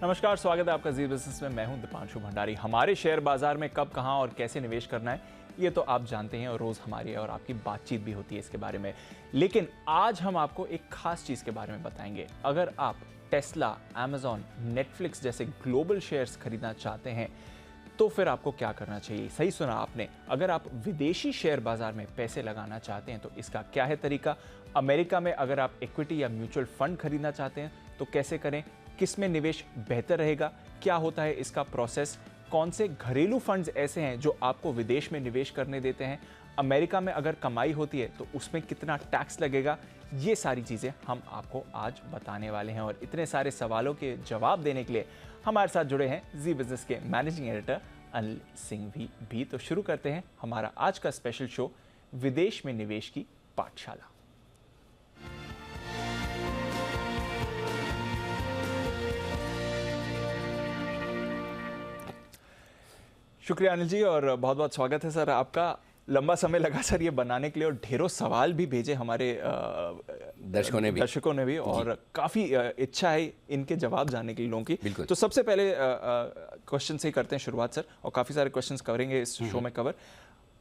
नमस्कार, स्वागत है आपका जी बिजनेस में। मैं हूं दीपांशु भंडारी। हमारे शेयर बाजार में कब, कहां और कैसे निवेश करना है ये तो आप जानते हैं और रोज हमारी और आपकी बातचीत भी होती है इसके बारे में। लेकिन आज हम आपको एक खास चीज के बारे में बताएंगे। अगर आप टेस्ला, अमेजॉन, नेटफ्लिक्स जैसे ग्लोबल शेयर्स खरीदना चाहते हैं तो फिर आपको क्या करना चाहिए। सही सुना आपने, अगर आप विदेशी शेयर बाजार में पैसे लगाना चाहते हैं तो इसका क्या है तरीका। अमेरिका में अगर आप इक्विटी या म्यूचुअल फंड खरीदना चाहते हैं तो कैसे करें, किस में निवेश बेहतर रहेगा, क्या होता है इसका प्रोसेस, कौन से घरेलू फंड्स ऐसे हैं जो आपको विदेश में निवेश करने देते हैं, अमेरिका में अगर कमाई होती है तो उसमें कितना टैक्स लगेगा, ये सारी चीज़ें हम आपको आज बताने वाले हैं। और इतने सारे सवालों के जवाब देने के लिए हमारे साथ जुड़े हैं जी बिजनेस के मैनेजिंग एडिटर अनिल सिंह भी। तो शुरू करते हैं हमारा आज का स्पेशल शो, विदेश में निवेश की पाठशाला। शुक्रिया अनिल जी और बहुत बहुत स्वागत है सर आपका। लंबा समय लगा सर ये बनाने के लिए और ढेरों सवाल भी भेजे हमारे दर्शकों ने भी और काफ़ी इच्छा है इनके जवाब जानने के लिए लोगों की। तो सबसे पहले क्वेश्चन से ही करते हैं शुरुआत सर, और काफ़ी सारे क्वेश्चंस कवरेंगे इस शो में। कवर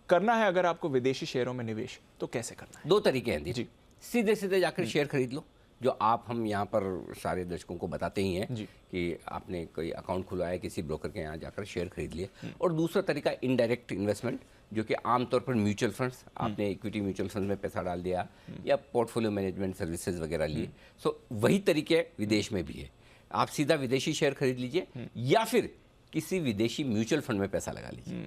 करना है अगर आपको विदेशी शेयरों में निवेश तो कैसे करना है? दो तरीके हैं जी। सीधे सीधे जाकर शेयर खरीद लो, जो आप हम यहाँ पर सारे दर्शकों को बताते ही हैं कि आपने कोई अकाउंट खुलवाया किसी ब्रोकर के यहाँ जाकर शेयर खरीद लिए। और दूसरा तरीका इनडायरेक्ट इन्वेस्टमेंट, जो कि आमतौर पर म्यूचुअल फंड्स, आपने इक्विटी म्यूचुअल फंड में पैसा डाल दिया या पोर्टफोलियो मैनेजमेंट सर्विसेज वगैरह लिए। सो वही तरीके विदेश में भी है। आप सीधा विदेशी शेयर खरीद लीजिए या फिर किसी विदेशी म्यूचुअल फंड में पैसा लगा लीजिए।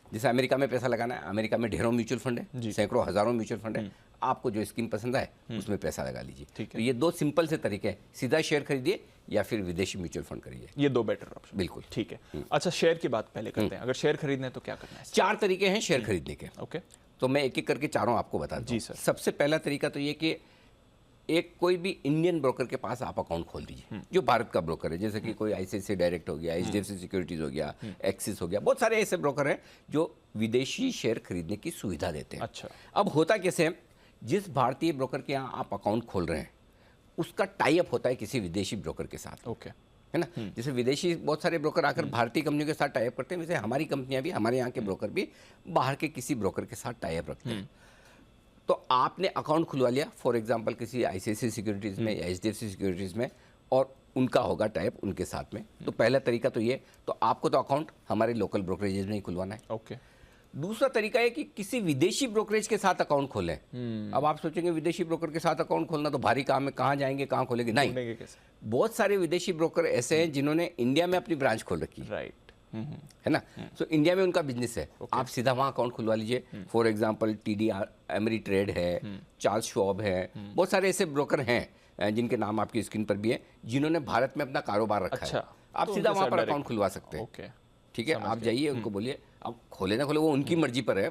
जैसे अमेरिका में पैसा लगाना है, अमेरिका में ढेरों म्यूचुअल फंड है, सैकड़ों हजारों म्यूचुअल फंड है। आपको जो स्कीम पसंद आए उसमें पैसा लगा लीजिए। तो ये दो सिंपल से तरीके हैं, सीधा शेयर खरीदिए या फिर विदेशी म्यूचुअल फंड खरीदिए। ये दो बेटर ऑप्शन। बिल्कुल ठीक है। अच्छा, शेयर की बात पहले करते हैं। अगर शेयर खरीदना है तो क्या करना है? 4 तरीके हैं शेयर खरीदने के। ओके, तो मैं एक एक करके चारों आपको बता दूं। जी सर। सबसे पहला तरीका तो ये कि एक कोई भी इंडियन ब्रोकर के पास आप अकाउंट खोल दीजिए, जो भारत का ब्रोकर है। जैसे कि कोई आईसीआईसीआई डायरेक्ट हो गया, एचडीएफसी सिक्योरिटीज हो गया, एक्सिस हो गया, बहुत सारे ऐसे ब्रोकर हैं जो विदेशी शेयर खरीदने की सुविधा देते हैं। अच्छा, अब होता कैसे है, जिस भारतीय ब्रोकर के यहाँ आप अकाउंट खोल रहे हैं उसका टाई अप होता है किसी विदेशी ब्रोकर के साथ। ओके, है ना। जैसे विदेशी बहुत सारे ब्रोकर आकर भारतीय कंपनियों के साथ टाई अप करते हैं, वैसे हमारी कंपनियां भी, हमारे यहाँ के ब्रोकर भी बाहर के किसी ब्रोकर के साथ टाई अप रखते हैं। तो आपने अकाउंट खुलवा लिया फॉर एग्जांपल किसी आईसीआईसीआई सिक्योरिटीज़ में या एचडीएफसी सिक्योरिटीज़ में, और उनका होगा टाइप उनके साथ में। तो पहला तरीका तो ये, तो आपको तो अकाउंट हमारे लोकल ब्रोकरेजेस में ही खुलवाना है। ओके। दूसरा तरीका है कि किसी विदेशी ब्रोकरेज के साथ अकाउंट खोलें। अब आप सोचेंगे विदेशी ब्रोकर के साथ अकाउंट खोलना तो भारी काम है, कहाँ जाएंगे, कहाँ खोलेंगे? नहीं, बहुत सारे विदेशी ब्रोकर ऐसे हैं जिन्होंने इंडिया में अपनी ब्रांच खोल रखी है। राइट, है ना। सो इंडिया में उनका बिजनेस है। आप सीधा वहाँ अकाउंट खुलवा लीजिए। फॉर एग्जांपल TD अमेरिट्रेड है, चार्ल्स श्वाब है, बहुत सारे ऐसे ब्रोकर हैं जिनके नाम आपकी स्क्रीन पर भी है, जिन्होंने भारत में अपना कारोबार रखा है। आप तो सीधा वहाँ पर अकाउंट खुलवा सकते हैं। ठीक है, आप जाइए, उनको बोलिए, अब खोले ना खोले वो उनकी मर्जी पर है।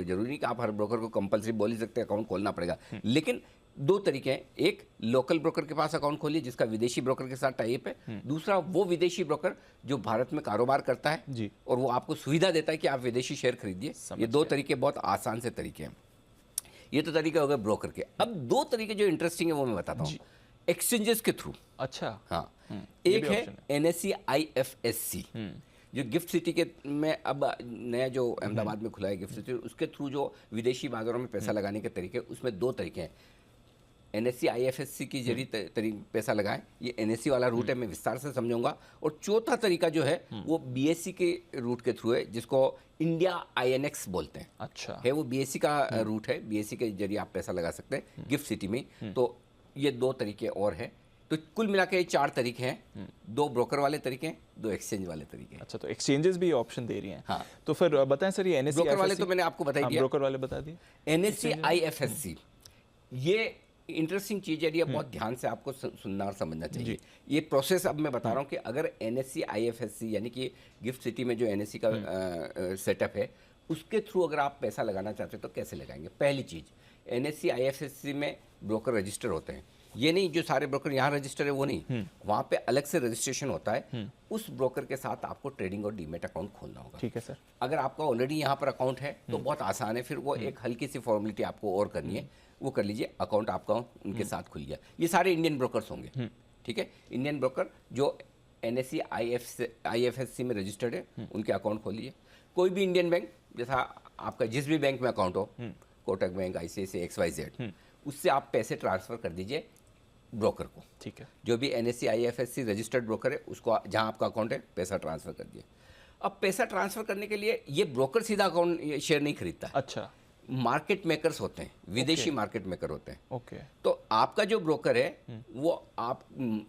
जरूरी नहीं कि आप हर ब्रोकर को कंपलसरी बोल ही सकते हैं अकाउंट खोलना पड़ेगा। लेकिन दो तरीके हैं, एक लोकल ब्रोकर के पास अकाउंट खोलिए जिसका विदेशी ब्रोकर के साथ टाई अप है। दूसरा वो विदेशी ब्रोकर जो भारत में कारोबार करता है जी, और वो आपको सुविधा देता है कि आप विदेशी शेयर खरीदिए। ये दो तरीके बहुत आसान से तरीके हैं। ये तो तरीके हो गए ब्रोकर के। अब दो तरीके जो इंटरेस्टिंग है वो मैं बताता हूँ, एक्सचेंजेस के थ्रू। अच्छा, हाँ, एक है NSE IFSC, जो गिफ्ट सिटी के में अब नया जो अहमदाबाद में खुला है गिफ्ट सिटी, उसके थ्रू जो विदेशी बाजारों में पैसा लगाने के तरीके, उसमें दो तरीके हैं। NSE IFSC की जरिए पैसा लगाएं, ये NSE वाला रूट है, मैं विस्तार से समझाऊंगा। और चौथा तरीका जो है वो BSE के रूट के थ्रू है, जिसको इंडिया INX बोलते हैं। अच्छा, है वो BSE का रूट है, BSE के जरिए आप पैसा लगा सकते हैं गिफ्ट सिटी में। तो ये दो तरीके और हैं। तो कुल मिला के 4 तरीके हैं, 2 ब्रोकर वाले तरीके हैं, 2 एक्सचेंज वाले तरीके हैं। अच्छा, तो एक्सचेंजेस भी ऑप्शन दे रही हैं। हाँ, तो फिर बताएं सर, ये NSE ब्रोकर वाले तो मैंने आपको बता दिया, ब्रोकर वाले बता दिए। NSE IFSC ये इंटरेस्टिंग चीज़ है, ये बहुत ध्यान से आपको सुनना और समझना चाहिए। ये प्रोसेस अब मैं बता रहा हूँ कि अगर NSE IFSC यानी कि गिफ्ट सिटी में जो NSE का सेटअप है उसके थ्रू अगर आप पैसा लगाना चाहते हैं तो कैसे लगाएंगे? पहली चीज़, NSE IFSC में ब्रोकर रजिस्टर होते हैं। ये नहीं जो सारे ब्रोकर यहाँ रजिस्टर है वो नहीं, वहाँ पे अलग से रजिस्ट्रेशन होता है। उस ब्रोकर के साथ आपको ट्रेडिंग और डीमेट अकाउंट खोलना होगा। ठीक है सर। अगर आपका ऑलरेडी यहाँ पर अकाउंट है तो बहुत आसान है, फिर वो एक हल्की सी फॉर्मेलिटी आपको और करनी है, वो कर लीजिए। अकाउंट आपका उनके साथ खुल गया। ये सारे इंडियन ब्रोकर्स होंगे। ठीक है, इंडियन ब्रोकर जो NSE IFSC में रजिस्टर्ड है, उनके अकाउंट खोलिए। कोई भी इंडियन बैंक, जैसा आपका जिस भी बैंक में अकाउंट हो, कोटक बैंक, ICICI, XYZ, उससे आप पैसे ट्रांसफ़र कर दीजिए ब्रोकर को। ठीक है। जो भी NSE IFSC रजिस्टर्ड ब्रोकर है, उसको जहां आपका अकाउंट है पैसा ट्रांसफ़र कर दिए। अब पैसा ट्रांसफ़र करने के लिए ये ब्रोकर सीधा अकाउंट शेयर नहीं खरीदता। अच्छा। मार्केट मेकर्स होते हैं, विदेशी मार्केट मेकर होते हैं। ओके। तो आपका जो ब्रोकर है वो आप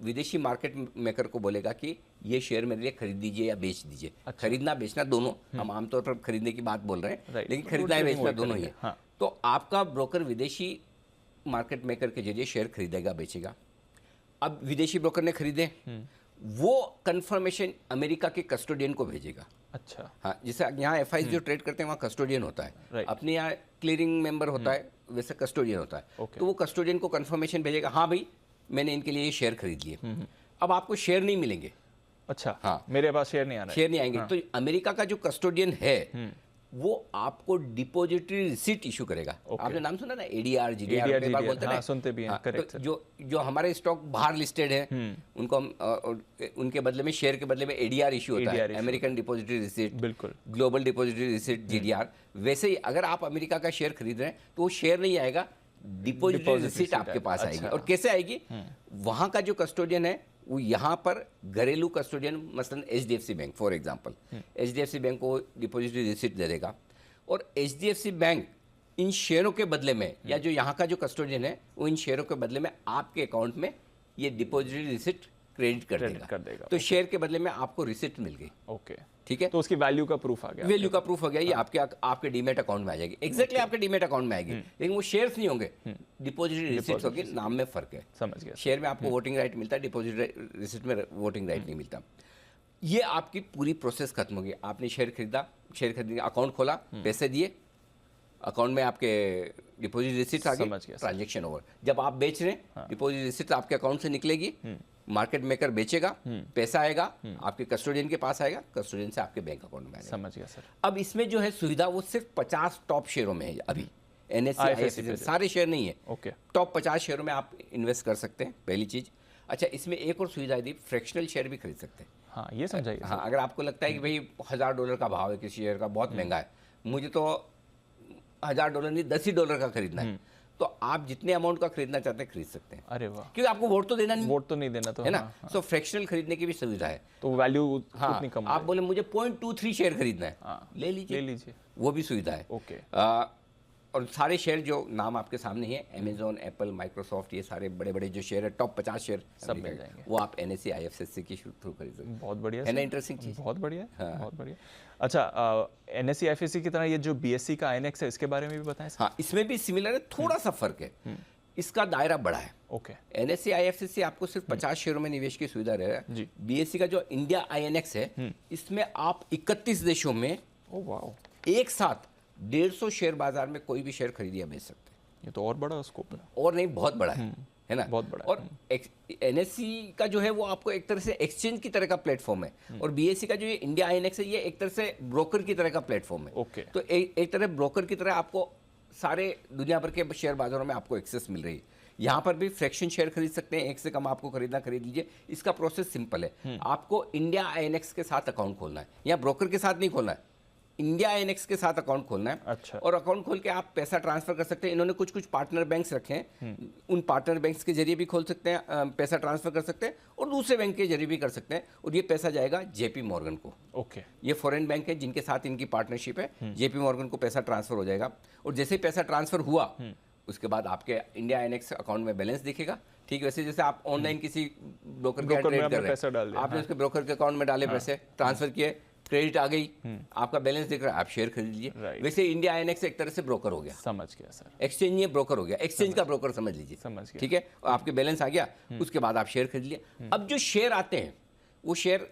विदेशी मार्केट मेकर को बोलेगा कि ये शेयर मेरे लिए खरीद दीजिए या बेच दीजिए। अच्छा। खरीदना बेचना दोनों, हम आमतौर पर खरीदने की बात बोल रहे हैं, लेकिन खरीदना या बेचना दोनों ही है। हाँ। तो आपका ब्रोकर विदेशी मार्केट मेकर के जरिए शेयर खरीदेगा, बेचेगा। अब विदेशी ब्रोकर ने खरीदे, वो कंफर्मेशन अमेरिका के कस्टोडियन को भेजेगा। अच्छा। हाँ, जैसे यहाँ FIs जो ट्रेड करते हैं वहाँ कस्टोडियन होता है, अपने यहाँ क्लियरिंग मेंबर होता है, वैसे कस्टोडियन होता है। तो वो कस्टोडियन को कंफर्मेशन भेजेगा, हाँ भाई मैंने इनके लिए ये शेयर खरीद लिए। अब आपको शेयर नहीं मिलेंगे। अच्छा। हाँ, मेरे पास शेयर नहीं आ रहा है। शेयर नहीं आएंगे। तो अमेरिका का जो कस्टोडियन है वो आपको डिपॉजिटरी रिसीट इशू करेगा। आपने नाम सुना ना, ADR GDR कई बार बोलते हैं। हाँ, सुनते भी हैं। करेक्ट। तो जो हमारे स्टॉक बाहर लिस्टेड है उनको हम उनके बदले में, शेयर के बदले में ADR इशू होता है, अमेरिकन डिपॉजिटरी रिसीट। बिल्कुल। Global depository receipt GDR। वैसे ही अगर आप अमेरिका का शेयर खरीद रहे हैं तो वो शेयर नहीं आएगा, डिपॉजिटरी रिसीट आपके पास आएगी। और कैसे आएगी? वहां का जो कस्टोडियन है वो यहाँ पर घरेलू कस्टोडियन, मसलन HDFC bank for example, HDFC bank को डिपॉजिटरी रिसीट दे देगा, और HDFC बैंक इन शेयरों के बदले में, या जो यहाँ का जो कस्टोडियन है वो इन शेयरों के बदले में आपके अकाउंट में ये डिपॉजिटरी रिसीट क्रेडिट कर देगा। तो शेयर के बदले में आपको रिसीट मिल गई। ओके, ठीक है। तो उसकी वैल्यू का प्रूफ आ गया। वैल्यू का प्रूफ हो गया, ये आपके डीमेट अकाउंट में आ जाएगी। एग्जैक्टली आपके डीमेट अकाउंट में आएगी, लेकिन वो शेयर्स नहीं होंगे, डिपॉजिटरी रिसीट होगी। नाम में फर्क है। समझ गया। शेयर में आपको वोटिंग राइट मिलता है, डिपॉजिटरी रिसीट में वोटिंग राइट नहीं मिलता। ये आपकी पूरी प्रोसेस खत्म होगी। आपने शेयर खरीदा, शेयर खरीदने अकाउंट खोला, पैसे दिए, अकाउंट में आपके डिपॉजिट रिसीट आ गई, ट्रांजैक्शन ओवर। जब आप बेच रहे हैं, डिपॉजिट रिसीट आपके अकाउंट से निकलेगी, मार्केट मेकर बेचेगा, पैसा आएगा आपके कस्टोडियन के पास, आएगा कस्टोडियन से आपके बैंक अकाउंट में आएगा। समझ गया सर। अब इसमें जो है सुविधा वो सिर्फ 50 टॉप शेयरों में है अभी। NSE IFSC सारे शेयर नहीं है। ओके। टॉप 50 शेयरों में आप इन्वेस्ट कर सकते हैं, पहली चीज। अच्छा, इसमें एक और सुविधा दी, फ्रैक्शनल शेयर भी खरीद सकते हैं। हाँ, ये समझाइए। हाँ, अगर आपको लगता है कि भाई $1000 का भाव है किसी शेयर का, बहुत महंगा है, मुझे तो $1000 नहीं $10 का खरीदना है, तो आप जितने अमाउंट का खरीदना चाहते हैं खरीद सकते हैं। अरे वाह। क्योंकि आपको वोट तो देना नहीं, वोट तो नहीं देना, तो है ना। सो फ्रैक्शनल खरीदने की भी सुविधा है, तो वैल्यू उतनी कम। आप बोले मुझे 0.23 शेयर खरीदना है, ले लीजिए, वो भी सुविधा है। ओके। और सारे शेयर जो नाम आपके सामने है, अमेजोन, एप्पल, माइक्रोसॉफ्ट, ये सारे बड़े बड़े जो शेयर है, टॉप 50 शेयर सब मिल जाएंगे, वो आप NSE IFSC के थ्रू खरीद सकते हैं। बहुत बढ़िया है ना, इंटरेस्टिंग चीज। बहुत बढ़िया। हाँ। बहुत बढ़िया। अच्छा, NSE IFSC की तरह ये जो BSE का INX है, इसके बारे में भी बताएं। हाँ, इसमें भी सिमिलर है, थोड़ा सा फर्क है, इसका दायरा बड़ा है। ओके। NSE IFSC आपको सिर्फ 50 शेयरों में निवेश की सुविधा रह रहा है। BSE का जो इंडिया INX है, इसमें आप 31 देशों में एक साथ 150 शेयर बाजार में कोई भी शेयर खरीद या बेच सकते हैं। ये तो और बड़ा स्कोप है। और नहीं, बहुत बड़ा है ना, बहुत बड़ा। और NSE का जो है वो आपको एक तरह से एक्सचेंज की तरह का प्लेटफॉर्म है, और BSE का जो ये इंडिया INX है, ये एक तरह से ब्रोकर की तरह का प्लेटफॉर्म है। ओके। तो एक तरह ब्रोकर की तरह आपको सारे दुनिया भर के शेयर बाजारों में आपको एक्सेस मिल रही है। यहाँ पर भी फ्रैक्शन शेयर खरीद सकते हैं, एक से कम आपको खरीदना खरीद लीजिए। इसका प्रोसेस सिंपल है, आपको इंडिया INX के साथ अकाउंट खोलना है, या ब्रोकर के साथ नहीं खोलना है, इंडिया INX के साथ अकाउंट खोलना है। अच्छा। और अकाउंट खोल के आप पैसा ट्रांसफर कर सकते हैं। इन्होंने कुछ पार्टनर बैंक्स रखे हैं, उन पार्टनर बैंक्स के जरिए भी खोल सकते हैं, पैसा ट्रांसफर कर सकते हैं, और दूसरे बैंक के जरिए भी कर सकते हैं, और ये पैसा जाएगा JP मॉर्गन को। ओके। ये फॉरेन बैंक है जिनके साथ इनकी पार्टनरशिप है, JP मॉर्गन को पैसा ट्रांसफर हो जाएगा, और जैसे ही पैसा ट्रांसफर हुआ उसके बाद आपके इंडिया INX अकाउंट में बैलेंस दिखेगा। ठीक वैसे जैसे आप ऑनलाइन किसी ब्रोकर के ट्रेड कर रहे हैं, आपने उसके ब्रोकर के अकाउंट में डाले, पैसे ट्रांसफर किए, क्रेडिट आ गई, आपका बैलेंस दिख रहा है, आप शेयर खरीद लीजिए। वैसे इंडिया INX एक तरह से ब्रोकर हो गया। समझ गया सर। एक्सचेंज ये ब्रोकर हो गया, एक्सचेंज का ब्रोकर समझ लीजिए। समझ गया। ठीक है, और आपके बैलेंस आ गया, उसके बाद आप शेयर खरीद लिए। अब जो शेयर आते हैं वो शेयर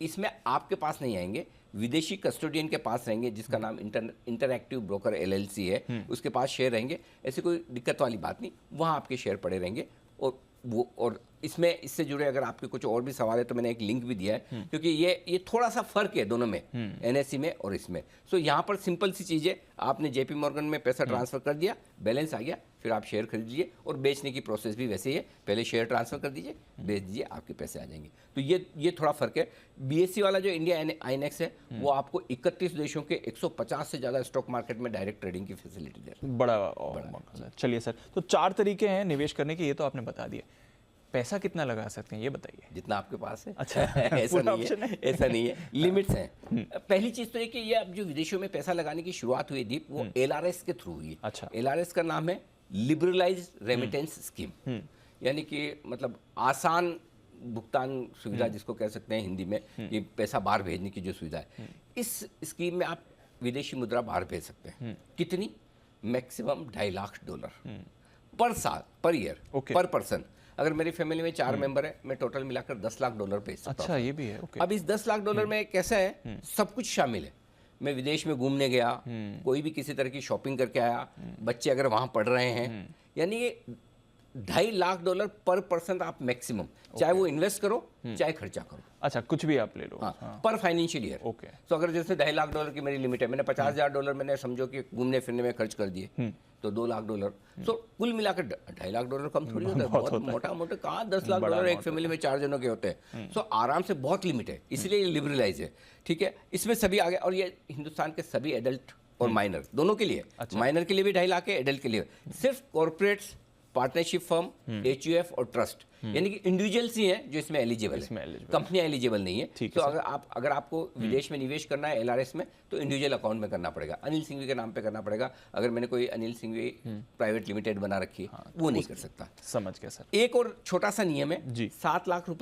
इसमें आपके पास नहीं आएंगे, विदेशी कस्टोडियन के पास रहेंगे, जिसका नाम इंटरएक्टिव ब्रोकर LLC है, उसके पास शेयर रहेंगे। ऐसी कोई दिक्कत वाली बात नहीं, वहाँ आपके शेयर पड़े रहेंगे, और वो और इसमें इससे जुड़े अगर आपके कुछ और भी सवाल है तो मैंने एक लिंक भी दिया है, क्योंकि ये थोड़ा सा फर्क है दोनों में, एनएससी में और इसमें। सो यहाँ पर सिंपल सी चीज़ है, आपने जेपी मॉर्गन में पैसा ट्रांसफर कर दिया, बैलेंस आ गया, फिर आप शेयर खरीद लीजिए, और बेचने की प्रोसेस भी वैसे ही है, पहले शेयर ट्रांसफर कर दीजिए, बेच दीजिए, आपके पैसे आ जाएंगे। तो ये थोड़ा फर्क है। बीएससी वाला जो इंडिया आईएनएक्स है वो आपको 31 देशों के 150 से ज़्यादा स्टॉक मार्केट में डायरेक्ट ट्रेडिंग की फैसिलिटी दे रहा है। बड़ा। चलिए सर, तो 4 तरीके हैं निवेश करने के, ये तो आपने बता दिए। पैसा कितना लगा सकते हैं ये बताइए। जितना आपके पास है। अच्छा ऐसा नहीं है, लिमिट्स हैं। पहली चीज तो ये कि ये अब जो विदेशों में पैसा लगाने की शुरुआत हुई दीप, वो एलआरएस के थ्रू हुई है। अच्छा। एलआरएस का नाम है लिबरलाइज्ड रेमिटेंस स्कीम, यानी कि मतलब आसान भुगतान सुविधा जिसको कह सकते हैं हिंदी में, कि पैसा बाहर भेजने की जो सुविधा है। इस स्कीम में आप विदेशी मुद्रा बाहर भेज सकते हैं। कितनी? मैक्सिमम $2.5 लाख पर साल, पर ईयर, पर पर्सन। अगर मेरी फैमिली में 4 मेंबर है, मैं टोटल मिलाकर $10 लाख भेज सकता हूं। अच्छा, ये भी है। अब इस $10 लाख में कैसा है, सब कुछ शामिल है। मैं विदेश में घूमने गया, कोई भी किसी तरह की शॉपिंग करके आया, बच्चे अगर वहां पढ़ रहे हैं, यानी ये $2.5 लाख पर पर्सन आप मैक्सिमम, चाहे वो इन्वेस्ट करो चाहे खर्चा करो। अच्छा, कुछ भी आप ले लो। हाँ। पर फाइनेंशियल ईयर। ओके। तो अगर जैसे $2.5 लाख की मेरी लिमिट है, मैंने $50,000 मैंने समझो कि घूमने फिरने में खर्च कर दिए, तो $2 लाख। तो कुल मिलाकर $2.5 लाख कम थोड़ी होता है, बहुत मोटा मोटा। कहाँ $10 लाख एक फैमिली में 4 जनों के होते हैं। सो आराम से बहुत लिमिट है, इसलिए ये लिबरलाइज है। ठीक है, इसमें सभी आ गए, और ये हिंदुस्तान के सभी एडल्ट और माइनर दोनों के लिए। माइनर के लिए भी $2.5 लाख है, एडल्ट के लिए सिर्फ कॉर्पोरेट्स, पार्टनरशिप फर्म, एचयूएफ और ट्रस्ट, यानी कि इंडिविजुअल्स ही हैं जो इसमें एलिजिबल है, कंपनियां एलिजिबल नहीं है। तो अगर आपको विदेश में निवेश करना है एलआरएस में, तो इंडिविजुअल अकाउंट में करना पड़ेगा, अनिल सिंघवी के नाम पे करना पड़ेगा। अगर मैंने कोई अनिल सिंघवी प्राइवेट लिमिटेड बना रखी है, वो नहीं कर सकता। समझ गया सर। एक और छोटा सा नियम है, $7 लाख से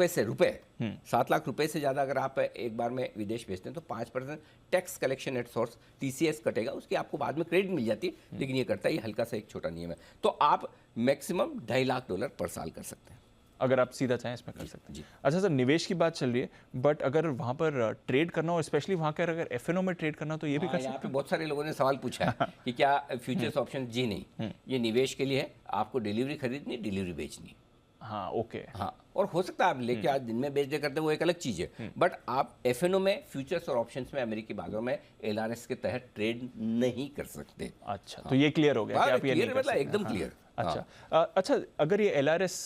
$7 लाख से ज्यादा अगर आप एक बार में विदेश भेजते हैं, तो 5% tax collection at source, TCS कटेगा, उसकी आपको बाद में क्रेडिट मिल जाती है, लेकिन ये करता है, ये हल्का सा एक छोटा नियम है। तो आप मैक्सिमम $2.5 लाख पर साल कर सकते हैं, अगर आप सीधा चाहें इसमें कर सकते हैं। अच्छा सर, निवेश की बात चल रही है, बट अगर वहाँ पर ट्रेड करना हो, स्पेशली वहाँ का अगर FNO में ट्रेड करना हो, तो ये भी कर सकते हैं। यहाँ पे बहुत सारे लोगों ने सवाल पूछा है कि क्या फ्यूचर्स ऑप्शन। जी नहीं, ये निवेश के लिए है, आपको डिलीवरी खरीदनी, डिलीवरी बेचनी। हाँ, ओके। हाँ, और हो सकता है आप लेके आज दिन में बेच दे करते, वो एक अलग चीज़ है, बट आप FNO में, फ्यूचर्स और ऑप्शंस में, अमेरिकी बाजारों में LRS के तहत ट्रेड नहीं कर सकते। अच्छा, तो ये क्लियर हो गया कि आप ये नहीं कर सकते। एकदम क्लियर। अच्छा, अगर ये LRS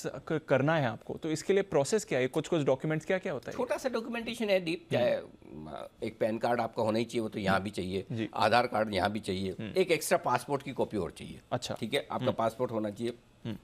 करना है आपको, तो इसके लिए प्रोसेस क्या है? कुछ डॉक्यूमेंट्स क्या क्या होता है? छोटा सा डॉक्यूमेंटेशन है डीप, चाहे एक पैन कार्ड आपका होना ही चाहिए, वो तो यहाँ भी चाहिए, आधार कार्ड यहाँ भी चाहिए, एक एक्स्ट्रा पासपोर्ट की कॉपी और चाहिए। अच्छा, ठीक है, आपका पासपोर्ट होना चाहिए।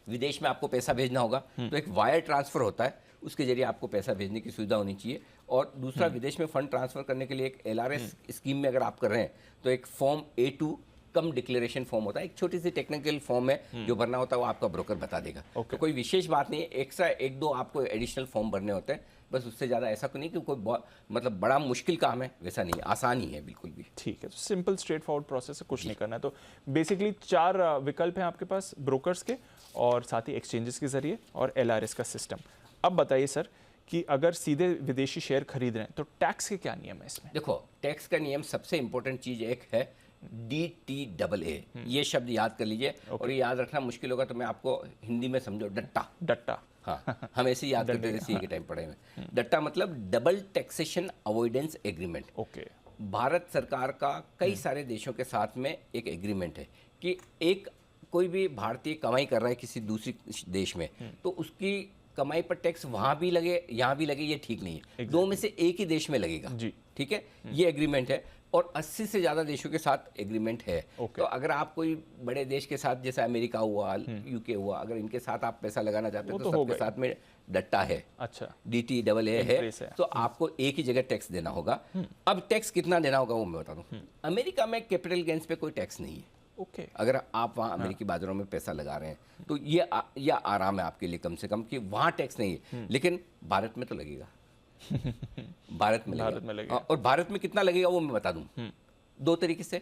विदेश में आपको पैसा भेजना होगा, तो एक वायर ट्रांसफर होता है, उसके जरिए आपको पैसा भेजने की सुविधा होनी चाहिए। और दूसरा, विदेश में फंड ट्रांसफर करने के लिए एक LRS स्कीम में अगर आप कर रहे हैं, तो एक फॉर्म A2 कम डिक्लेरेशन फॉर्म होता है, एक छोटी सी टेक्निकल फॉर्म है, जो भरना होता है वो आपका ब्रोकर बता देगा। तो कोई विशेष बात नहीं है, एक्स्ट्रा 1-2 आपको एडिशनल फॉर्म भरने होते हैं, बस उससे ज़्यादा ऐसा कोई नहीं कि कोई मतलब बड़ा मुश्किल काम है, वैसा नहीं है, आसान ही है बिल्कुल भी। ठीक है, तो सिंपल स्ट्रेट फॉरवर्ड प्रोसेस है, कुछ नहीं करना है। तो बेसिकली 4 विकल्प हैं आपके पास, ब्रोकर्स के और साथ ही एक्सचेंजेस के जरिए और LRS का सिस्टम। अब बताइए सर कि अगर सीधे विदेशी शेयर खरीद रहे हैं, तो टैक्स के क्या नियम है इसमें? देखो, टैक्स का नियम सबसे इंपॉर्टेंट चीज़ एक है DTAA, ये शब्द याद कर लीजिए। और ये याद रखना मुश्किल होगा, तो मैं आपको हिंदी में समझो, डट्टा। हाँ, हम ऐसे ही याद करते थे सीए के टाइम पढ़े में। डट्टा मतलब double taxation avoidance agreement. Okay. Bharat सरकार का कई सारे देशों के साथ में एक एग्रीमेंट है कि एक कोई भी भारतीय कमाई कर रहा है किसी दूसरी देश में, तो उसकी कमाई पर टैक्स वहाँ भी लगे, यहाँ भी लगे, ये ठीक नहीं है। दो में से एक ही देश में लगेगा। ठीक है, ये एग्रीमेंट है, और 80 से ज़्यादा देशों के साथ एग्रीमेंट है। तो अगर आप कोई बड़े देश के साथ, जैसे अमेरिका हुआ, UK हुआ, अगर इनके साथ आप पैसा लगाना चाहते हैं, तो सबके साथ में डट्टा है। अच्छा, DTAA है, तो आपको एक ही जगह टैक्स देना होगा। अब टैक्स कितना देना होगा वो मैं बता दूं। अमेरिका में कैपिटल गेन्स पे कोई टैक्स नहीं है। ओके। अगर आप वहाँ अमेरिकी बाजारों में पैसा लगा रहे हैं, तो ये आराम है आपके लिए कम से कम कि वहाँ टैक्स नहीं है, लेकिन भारत में तो लगेगा। भारत में लगेगा। और भारत में कितना लगेगा वो मैं बता दूं। 2 तरीके से,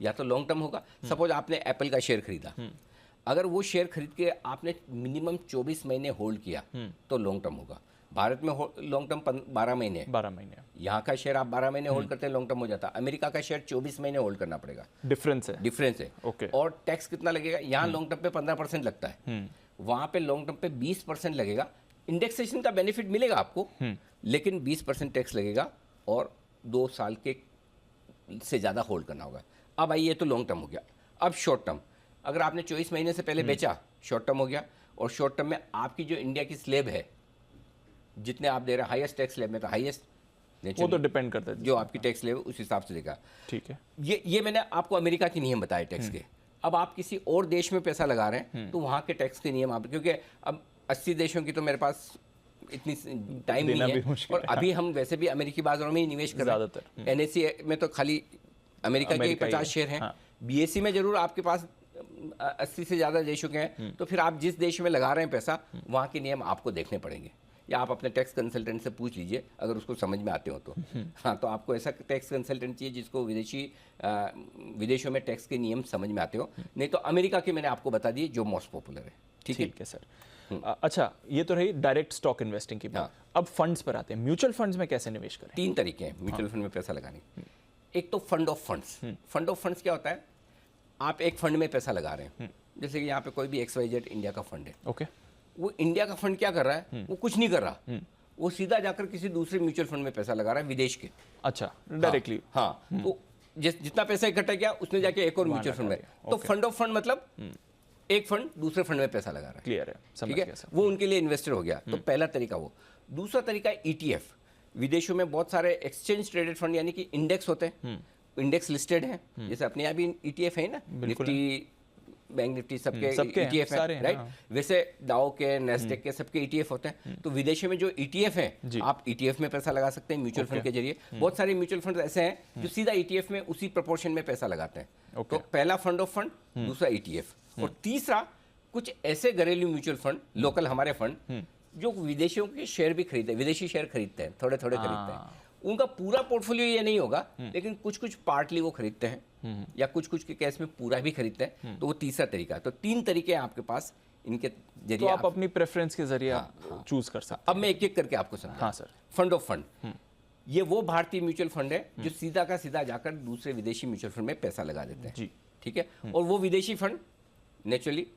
या तो लॉन्ग टर्म होगा। सपोज आपने एप्पल का शेयर खरीदा, अगर वो शेयर खरीद के आपने मिनिमम 24 महीने होल्ड किया, तो लॉन्ग टर्म होगा। भारत में लॉन्ग टर्म 12 महीने। 12 महीने। यहाँ का शेयर आप 12 महीने होल्ड करते हैं, लॉन्ग टर्म हो जाता है। अमेरिका का शेयर 24 महीने होल्ड करना पड़ेगा। डिफरेंस है। ओके। और टैक्स कितना लगेगा? यहाँ लॉन्ग टर्म पे 15% लगता है, वहाँ पे लॉन्ग टर्म पे 20% लगेगा, इंडेक्सेशन का बेनिफिट मिलेगा आपको, लेकिन 20% टैक्स लगेगा और 2 साल के से ज़्यादा होल्ड करना होगा। अब आइए, तो लॉन्ग टर्म हो गया। अब शॉर्ट टर्म, अगर आपने 24 महीने से पहले बेचा, शॉर्ट टर्म हो गया। और शॉर्ट टर्म में आपकी जो इंडिया की स्लैब है, जितने आप दे रहे हैं, हाईएस्ट टैक्स स्लैब में तो हाईएस्ट, वो तो डिपेंड करता है जो आपकी टैक्स स्लैब उस हिसाब से देगा। ठीक है, ये मैंने आपको अमेरिका के नियम बताए टैक्स के। अब आप किसी और देश में पैसा लगा रहे हैं तो वहाँ के टैक्स के नियम आप, क्योंकि अब 80 देशों की तो मेरे पास इतनी टाइम नहीं है, और अभी हम वैसे भी अमेरिकी बाजारों में ही निवेश कर रहे हैं। ज़्यादातर एनएससी में तो खाली अमेरिका के 50 शेयर हैं। हाँ। बीएससी में जरूर आपके पास 80 से ज़्यादा देशों के हैं, तो फिर आप जिस देश में लगा रहे हैं पैसा, वहाँ के नियम आपको देखने पड़ेंगे, या आप अपने टैक्स कंसल्टेंट से पूछ लीजिए अगर उसको समझ में आते हो तो। हाँ, तो आपको ऐसा टैक्स कंसल्टेंट चाहिए जिसको विदेशों में टैक्स के नियम समझ में आते हो। नहीं तो अमेरिका के मैंने आपको बता दिए जो मोस्ट पॉपुलर है। ठीक है सर। अच्छा, ये तो रही डायरेक्ट स्टॉक इन्वेस्टिंग की बात। अब फंड्स पर आते हैं। म्यूचुअल फंड्स में कैसे निवेश करें? 3 तरीके हैं म्यूचुअल फंड में पैसा लगाने के। एक तो fund of funds. Fund of funds क्या होता है? आप एक फंड में पैसा लगा रहे हैं, जैसे कि यहाँ पे कोई भी XYZ इंडिया का फंड है। ओके, वो इंडिया का फंड क्या कर रहा है? वो कुछ नहीं कर रहा, वो सीधा जाकर किसी दूसरे म्यूचुअल फंड में पैसा लगा रहा है विदेश के। अच्छा, डायरेक्टली। हाँ, तो जितना पैसा इकट्ठा किया उसने जाके एक और म्यूचुअल फंड में। तो फंड ऑफ फंड मतलब एक फंड दूसरे फंड में पैसा लगा रहा है। क्लियर है, ठीक है, वो उनके लिए इन्वेस्टर हो गया। तो पहला तरीका वो। दूसरा तरीका है ETF। विदेशों में बहुत सारे एक्सचेंज ट्रेडेड फंड यानी कि इंडेक्स होते हैं, इंडेक्स लिस्टेड हैं, जैसे अपने यहाँ भी ETF है ना, निफ्टी, बैंक निफ्टी, सबके ETF है, राइट? वैसे डाउ के, नेस्डेक के सबके ETF होते हैं। तो विदेशों में जो ETF हैं, आप ETF में पैसा लगा सकते हैं म्यूचुअल फंड के जरिए। बहुत सारे म्यूचुअल फंड ऐसे हैं जो सीधा ETF में उसी प्रोपोर्शन में पैसा लगाते हैं। तो पहला फंड ऑफ फंड, दूसरा ETF, और तीसरा कुछ ऐसे घरेलू म्यूचुअल फंड, लोकल हमारे फंड, जो विदेशियों के शेयर भी खरीदते हैं, विदेशी शेयर खरीदते हैं, थोड़े थोड़े खरीदते हैं। उनका पूरा पोर्टफोलियो ये नहीं होगा, लेकिन कुछ कुछ पार्टली वो खरीदते हैं, या कुछ कुछ के केस में पूरा भी खरीदते हैं। तो वो तीसरा तरीका है। तो 3 तरीके हैं आपके पास, इनके जरिए तो आप अपनी प्रेफरेंस के जरिए चूज कर सकते हैं। अब मैं एक एक करके आपको समझा। हाँ सर। फंड ऑफ फंड, ये वो भारतीय म्यूचुअल फंड है जो सीधा का सीधा जाकर दूसरे विदेशी म्यूचुअल फंड में पैसा लगा देते हैं। ठीक है, और वो विदेशी फंड नेचुरली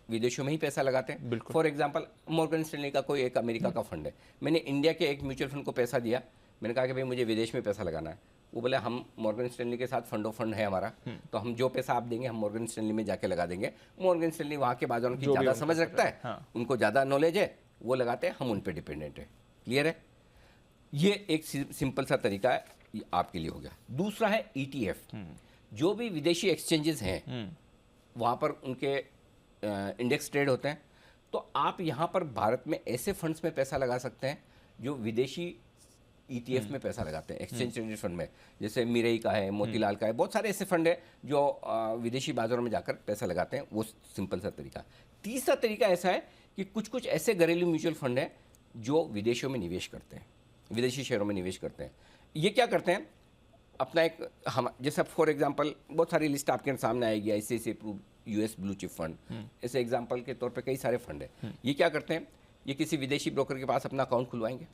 विदेशों में ही पैसा लगाते हैं। फॉर एग्जांपल, मॉर्गन स्टैनली का कोई एक अमेरिका का फंड है, मैंने इंडिया के एक म्यूचुअल फंड को पैसा दिया, मैंने कहा कि भाई मुझे विदेश में पैसा लगाना है। वो बोले हम मॉर्गन स्टैनली के साथ फंड ऑफ फंड है हमारा, तो हम जो पैसा आप देंगे हम मॉर्गन स्टैनली में जाके लगा देंगे। मॉर्गन स्टैनली वहाँ के बाजारों की ज़्यादा समझ रखता है, उनको ज़्यादा नॉलेज है, वो लगाते हैं, हम उन पर डिपेंडेंट है। क्लियर है? ये एक सिंपल सा तरीका है, आपके लिए हो गया। दूसरा है ETF। जो भी विदेशी एक्सचेंजेस हैं वहाँ पर उनके इंडेक्स ट्रेड होते हैं। तो आप यहाँ पर भारत में ऐसे फंड्स में पैसा लगा सकते हैं जो विदेशी ETF में पैसा लगाते हैं, एक्सचेंज ट्रेडेड फंड में, जैसे मिरई का है, मोतीलाल का है, बहुत सारे ऐसे फंड है जो विदेशी बाजारों में जाकर पैसा लगाते हैं। वो सिंपल सा तरीका। तीसरा तरीका ऐसा है कि कुछ कुछ ऐसे घरेलू म्यूचुअल फंड हैं जो विदेशों में निवेश करते हैं, विदेशी शेयरों में निवेश करते हैं। ये क्या करते हैं? अपना एक हम जैसा फॉर एग्जांपल बहुत सारी लिस्ट आपके सामने आएगी, ICICI US blue chip fund, ऐसे एग्जांपल के तौर पे कई सारे फंड है। ये क्या करते हैं? ये किसी विदेशी ब्रोकर के पास अपना अकाउंट खुलवाएंगे,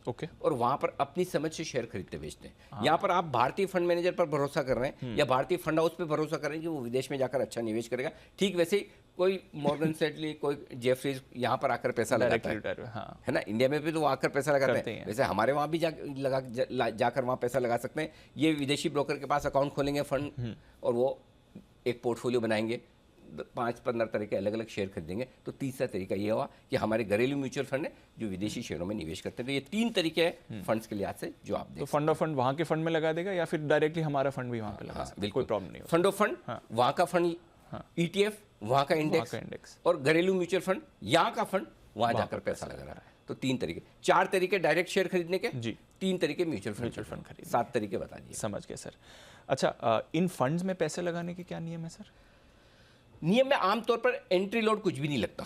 और वहाँ पर अपनी समझ से शेयर खरीदते बेचते हैं। यहाँ पर आप भारतीय फंड मैनेजर पर भरोसा कर रहे हैं, या भारतीय फंड हाउस पे भरोसा कर रहे हैं कि वो विदेश में जाकर अच्छा निवेश करेगा। ठीक वैसे ही कोई मॉर्गन स्टैनली, कोई जेफरीज यहाँ पर आकर पैसा लगाता है ना। इंडिया में भी तो वो आकर पैसा लगाते हैं, वैसे हमारे वहाँ भी जाकर वहाँ पैसा लगा सकते हैं। ये विदेशी ब्रोकर के पास अकाउंट खोलेंगे फंड, और वो एक पोर्टफोलियो बनाएंगे, 5-15 तरह के अलग अलग शेयर खरीदेंगे। तो तीसरा तरीका ये हुआ कि हमारे घरेलू म्यूचुअल फंड है जो विदेशी शेयरों में निवेश करते हैं। तो ये 3 तरीके हैं फंड्स के लिहाज से जो आप देख। तो फंड ऑफ फंड वहाँ के फंड में लगा देगा, या फिर डायरेक्टली हमारा फंड भी वहाँ पे लगा सकते हैं? कोई प्रॉब्लम नहीं। फंड ऑफ फंड वहाँ का फंड, ETF वहाँ का इंडेक्स, और घरेलू म्यूचुअल फंड यहाँ का फंड वहाँ जाकर पैसा लगा रहा है। तो 3 तरीके, 4 तरीके डायरेक्ट शेयर खरीदने के, 3 तरीके म्यूचुअल फंड खरीदने, 7 तरीके बता दिए। समझ गए सर। अच्छा, इन फंड्स में पैसे लगाने के क्या नियम है सर? नियम में आमतौर पर एंट्री लोड कुछ भी नहीं लगता,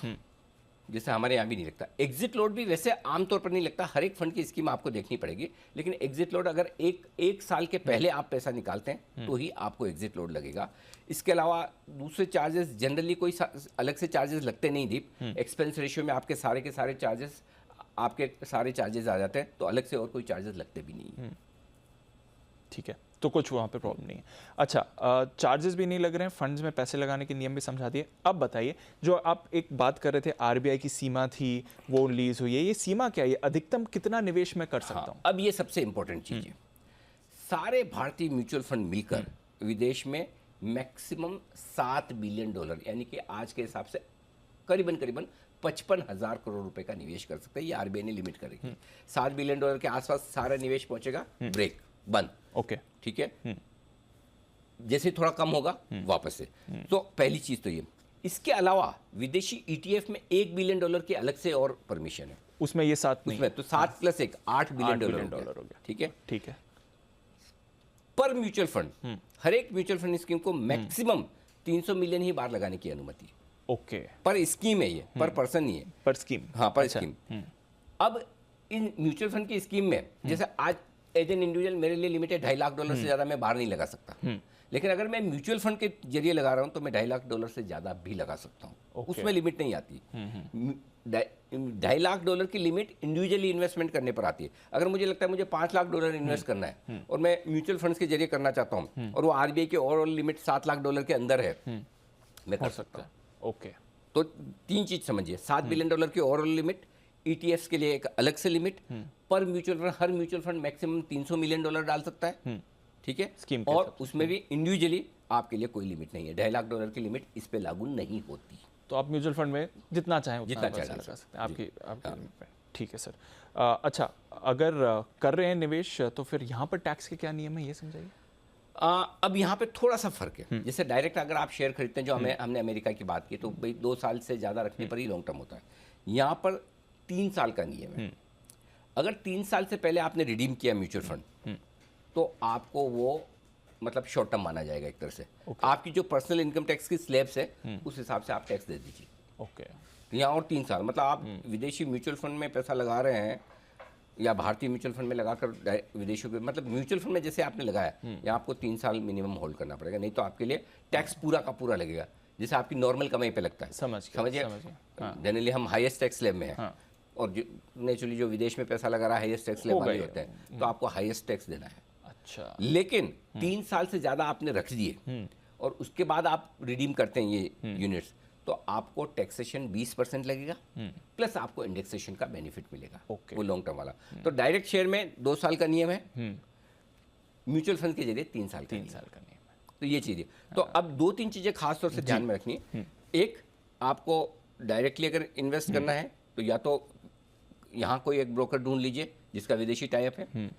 जैसे हमारे यहाँ भी नहीं लगता। एग्जिट लोड भी वैसे आमतौर पर नहीं लगता, हर एक फंड की स्कीम आपको देखनी पड़ेगी। लेकिन एग्जिट लोड अगर एक साल के पहले आप पैसा निकालते हैं तो ही आपको एग्जिट लोड लगेगा। इसके अलावा दूसरे चार्जेस जनरली कोई अलग से चार्जेस लगते नहीं। दीप, एक्सपेंस रेशियो में आपके सारे के सारे चार्जेस, आपके सारे चार्जेस आ जाते हैं, तो अलग से और कोई चार्जेस लगते भी नहीं। ठीक है, तो कुछ वहाँ पे प्रॉब्लम नहीं है। अच्छा, चार्जेस भी नहीं लग रहे हैं, फंड्स में पैसे लगाने के नियम भी समझा दिए। अब बताइए, जो आप एक बात कर रहे थे आरबीआई की सीमा थी वो रिलीज हुई है, ये सीमा क्या है? अधिकतम कितना निवेश मैं कर सकता हूँ? अब ये सबसे इंपॉर्टेंट चीज़ है। सारे भारतीय म्यूचुअल फंड मिलकर विदेश में मैक्सिमम $7 बिलियन, यानी कि आज के हिसाब से करीबन 55,000 करोड़ रुपए का निवेश कर सकते हैं। ये आरबीआई ने लिमिट करेगी। $7 बिलियन के आसपास सारा निवेश पहुंचेगा, ब्रेक बंद। ओके, ठीक है। जैसे थोड़ा कम होगा वापस से। तो पहली चीज तो ये। इसके अलावा विदेशी ईटीएफ में $1 बिलियन की अलग से और परमिशन है। उसमें ये 7 नहीं, उसमें तो 7 + 1 $8 बिलियन हो गया। ठीक है, ठीक है। पर म्यूचुअल फंड, हर एक म्यूचुअल फंड स्कीम को मैक्सिमम 300 मिलियन ही बार लगाने की अनुमति है। ओके, पर स्कीम है ये, पर पर्सन नहीं है, पर स्कीम। हाँ, पर स्कीम। अब इन म्यूचुअल फंड की स्कीम में जैसे आज एज एन इंडिविजुअल मेरे लिए लिमिट है $2.5 लाख से ज़्यादा मैं बाहर नहीं लगा सकता। लेकिन अगर मैं म्यूचुअल फंड के जरिए लगा रहा हूँ तो मैं $2.5 लाख से ज़्यादा भी लगा सकता हूँ। उसमें लिमिट नहीं आती। $2.5 लाख की लिमिट इंडिविजुअली इन्वेस्टमेंट करने पर आती है। अगर मुझे लगता है मुझे $5 लाख इन्वेस्ट करना है और मैं म्यूचुअल फंड्स के जरिए करना चाहता हूँ और वो आरबीआई के ओवरऑल लिमिट $7 लाख के अंदर है, मैं कर सकता हूँ। ओके, तो 3 चीज समझिए, $7 बिलियन की ओवरऑल लिमिट, ईटीएफ्स के लिए एक अलग से लिमिट, पर म्यूचुअल फंड हर म्यूचुअल फंड मैक्सिमम $300 मिलियन डाल सकता है। ठीक है, स्कीम और उसमें भी इंडिविजुअली आपके लिए कोई लिमिट नहीं है। $2.5 लाख की लिमिट इस पे लागू नहीं होती। तो आप म्यूचुअल फंड में जितना चाहें जितना पैसा चाहें लगा सकते हैं आपकी लिमिट पे। ठीक है सर। अच्छा, अगर कर रहे हैं निवेश तो फिर यहाँ पर टैक्स के क्या नियम है, ये समझाइए। अब यहाँ पे थोड़ा सा फर्क है। जैसे डायरेक्ट अगर आप शेयर खरीदते हैं, जो हमने अमेरिका की बात की, तो भाई 2 साल से ज़्यादा रखने पर ही लॉन्ग टर्म होता है। यहाँ पर 3 साल का नियम है। अगर 3 साल से पहले आपने रिडीम किया म्यूचुअल फंड तो आपको वो मतलब शॉर्ट टर्म माना जाएगा एक तरह से। आपकी जो पर्सनल इनकम टैक्स की स्लैब्स है उस हिसाब से आप टैक्स दे दीजिए। ओके, यहाँ और 3 साल, मतलब आप विदेशी म्यूचुअल फंड में पैसा लगा रहे हैं या भारतीय म्यूचुअल फंड में लगाकर विदेशों के, मतलब म्यूचुअल फंड में जैसे आपने लगाया या आपको 3 साल मिनिमम होल्ड करना पड़ेगा, नहीं तो आपके लिए टैक्स पूरा का पूरा लगेगा, जैसे आपकी नॉर्मल कमाई पे लगता है। समझिए, जनरली हम हाईएस्ट टैक्स स्लैब में हैं और नेचुरली जो विदेश में पैसा लगा रहा है हाईएस्ट टैक्स स्लैब वाले होते हैं, तो आपको हाईएस्ट टैक्स देना है। अच्छा, लेकिन 3 साल से ज़्यादा आपने रख दिए और उसके बाद आप रिडीम करते हैं ये यूनिट्स, तो आपको टैक्सेशन 20% लगेगा, प्लस आपको इंडेक्सेशन का बेनिफिट मिलेगा। वो लॉन्ग टर्म वाला। तो डायरेक्ट शेयर में 2 साल का नियम है, म्यूचुअल फंड के जरिए 3 साल का नियम है। तो ये चीज़ है। तो अब 2-3 चीज़ें खास तौर से ध्यान में रखनी है। एक, आपको डायरेक्टली अगर इन्वेस्ट करना है तो या तो यहाँ कोई एक ब्रोकर ढूंढ लीजिए जिसका विदेशी टाइप है,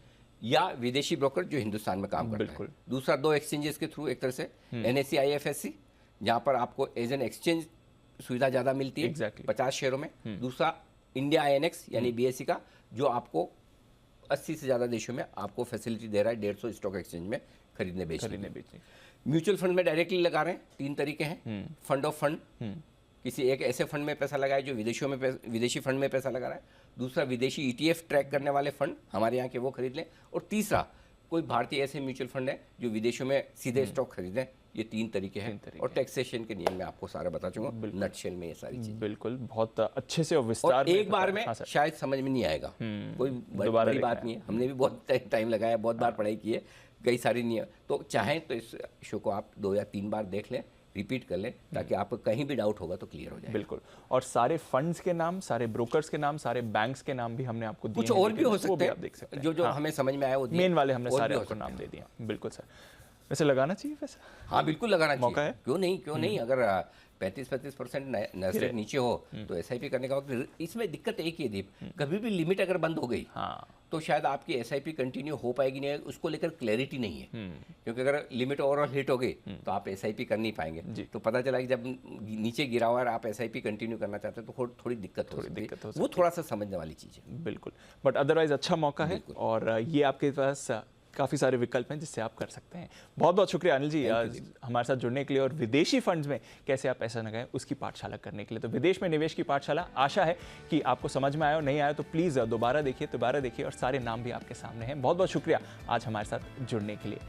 या विदेशी ब्रोकर जो हिंदुस्तान में काम करता है। दूसरा, 2 एक्सचेंजेस के थ्रू, एक तरह से NSE IFSC, जहाँ पर आपको एज एन एक्सचेंज सुविधा ज़्यादा मिलती है 50 शेयरों में। दूसरा, इंडिया INX यानी BSE का, जो आपको 80 से ज़्यादा देशों में आपको फैसिलिटी दे रहा है 150 स्टॉक एक्सचेंज में खरीदने बेचने। म्यूचुअल फंड में डायरेक्टली लगा रहे हैं, 3 तरीके हैं। फंड ऑफ फंड, किसी एक ऐसे फंड में पैसा लगाए जो विदेशों में विदेशी फंड में पैसा लगा रहा है। दूसरा, विदेशी ETF ट्रैक करने वाले फंड हमारे यहाँ के, वो खरीद लें। और तीसरा, कोई भारतीय ऐसे म्यूचुअल फंड है जो विदेशों में सीधे स्टॉक खरीदें। ये 3 तरीके हैं। और टैक्सेशन के नियम में आपको सारा बता चूंगा नटशेल में ये सारी चीज़। बिल्कुल, बहुत अच्छे से और विस्तार में। एक बार में शायद समझ में नहीं आएगा, कोई बड़ी बात नहीं है। हमने भी बहुत टाइम लगाया, बहुत बार पढ़ाई की है, कई सारी नियम। तो चाहें तो इस शो को आप 2 या 3 बार देख लें, रिपीट कर लें, ताकि आपको कहीं भी डाउट होगा तो क्लियर हो जाए। बिल्कुल। और सारे फंड्स के नाम, सारे ब्रोकर्स के नाम, सारे बैंक्स के नाम भी हमने आपको दिए। कुछ और भी हो सकते हैं, आप देख सकते हैं। जो हमें समझ में आया वो मेन वाले हमने सारे आपको नाम दे दिए। बिल्कुल सर। वैसे लगाना चाहिए पैसा? हाँ, बिल्कुल लगाना चाहिए। मौका है? क्यों नहीं। अगर 35% नस्बत नीचे हो तो SIP करने का वक्त। इसमें दिक्कत एक ही है दीप, कभी भी लिमिट अगर बंद हो गई तो शायद आपकी SIP कंटिन्यू हो पाएगी नहीं, उसको लेकर क्लैरिटी नहीं है। क्योंकि अगर लिमिट ओवरऑल हिट हो गई तो आप SIP कर नहीं पाएंगे। तो पता चला कि जब नीचे गिरा हुआ और आप SIP कंटिन्यू करना चाहते हैं तो थोड़ी दिक्कत हो सकती है। वो थोड़ा सा समझने वाली चीज़ है। बिल्कुल, बट अदरवाइज अच्छा मौका है और ये आपके पास काफ़ी सारे विकल्प हैं जिससे आप कर सकते हैं। बहुत बहुत शुक्रिया अनिल जी हमारे साथ जुड़ने के लिए और विदेशी फंड्स में कैसे आप पैसा लगाएं उसकी पाठशाला करने के लिए। तो विदेश में निवेश की पाठशाला, आशा है कि आपको समझ में आया और नहीं आया तो प्लीज़ दोबारा देखिए और सारे नाम भी आपके सामने हैं। बहुत बहुत शुक्रिया आज हमारे साथ जुड़ने के लिए।